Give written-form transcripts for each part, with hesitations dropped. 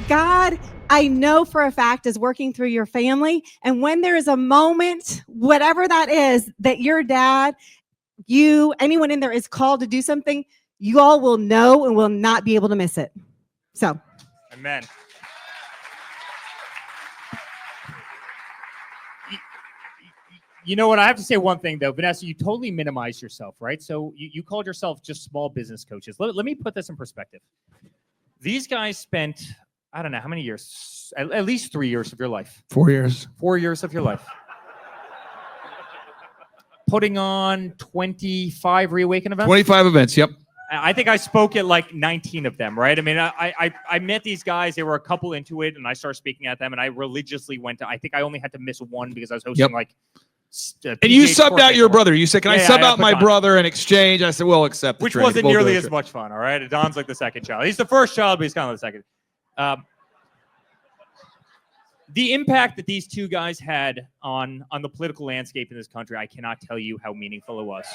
God, I know for a fact, is working through your family. And when there is a moment, whatever that is, that your dad, you, anyone in there is called to do something, you all will know and will not be able to miss it. So. Amen. You know what? I have to say one thing, though. Vanessa, you totally minimized yourself, right? So you called yourself just small business coaches. Let me put this in perspective. These guys spent, I don't know how many years, at least 3 years of your life. 4 years. 4 years of your life. Putting on 25 ReAwaken events? 25 events, yep. I think I spoke at like 19 of them, right? I mean, I met these guys. They were a couple into it, and I started speaking at them, and I religiously went to, I think I only had to miss one because I was hosting and you subbed out your brother. You said, can I sub out my brother in exchange? I said, well, accept the Which trade. wasn't nearly as much fun, all right? Don's like the second child. He's the first child, but he's kind of the second. The impact that these two guys had on the political landscape in this country, I cannot tell you how meaningful it was.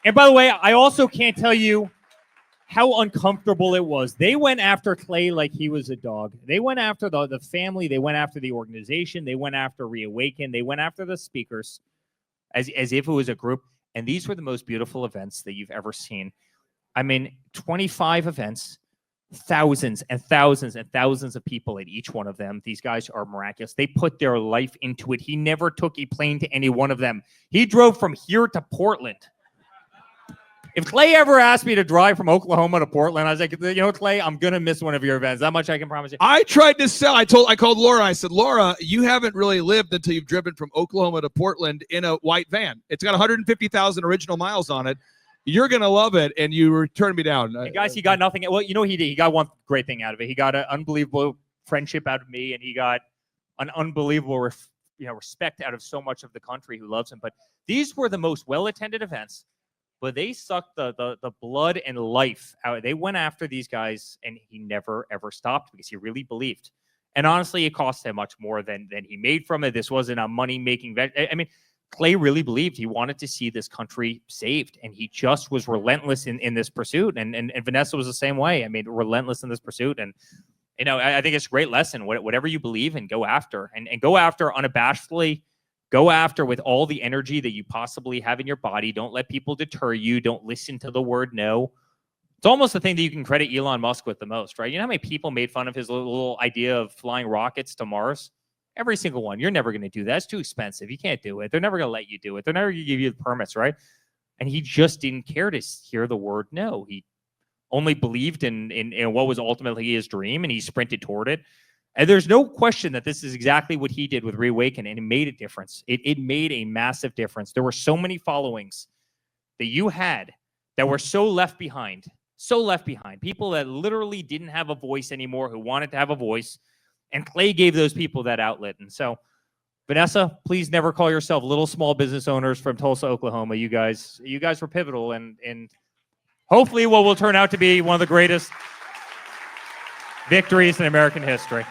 And by the way, I also can't tell you how uncomfortable it was. They went after Clay like he was a dog. They went after the family. They went after the organization. They went after ReAwaken. They went after the speakers as if it was a group. And these were the most beautiful events that you've ever seen. I mean, 25 events, thousands and thousands and thousands of people at each one of them. These guys are miraculous. They put their life into it. He never took a plane to any one of them. He drove from here to Portland. If Clay ever asked me to drive from Oklahoma to Portland, I was like, you know, Clay, I'm going to miss one of your events. That much I can promise you. I tried to sell. I called Laura. I said, Laura, you haven't really lived until you've driven from Oklahoma to Portland in a white van. It's got 150,000 original miles on it. You're going to love it. And you turned me down. Hey guys, he got nothing. Well, you know what he did? He got one great thing out of it. He got an unbelievable friendship out of me, and he got an unbelievable respect out of so much of the country who loves him. But these were the most well-attended events. But they sucked the blood and life out. They went after these guys, and he never, ever stopped because he really believed. And honestly, it cost him much more than he made from it. This wasn't a money-making venture. I mean, Clay really believed. He wanted to see this country saved, and he just was relentless in this pursuit. And Vanessa was the same way. I mean, relentless in this pursuit. And, you know, I think it's a great lesson. Whatever you believe in, go after. And go after unabashedly. Go after with all the energy that you possibly have in your body. Don't let people deter you. Don't listen to the word no. It's almost the thing that you can credit Elon Musk with the most, right? You know how many people made fun of his little idea of flying rockets to Mars? Every single one. You're never going to do that. It's too expensive. You can't do it. They're never going to let you do it. They're never going to give you the permits, right? And he just didn't care to hear the word no. He only believed in what was ultimately his dream, and he sprinted toward it. And there's no question that this is exactly what he did with ReAwaken, and it made a difference. It made a massive difference. There were so many followings that you had that were so left behind. People that literally didn't have a voice anymore, who wanted to have a voice. And Clay gave those people that outlet. And so, Vanessa, please never call yourself little small business owners from Tulsa, Oklahoma. You guys were pivotal, and hopefully what will turn out to be one of the greatest victories in American history.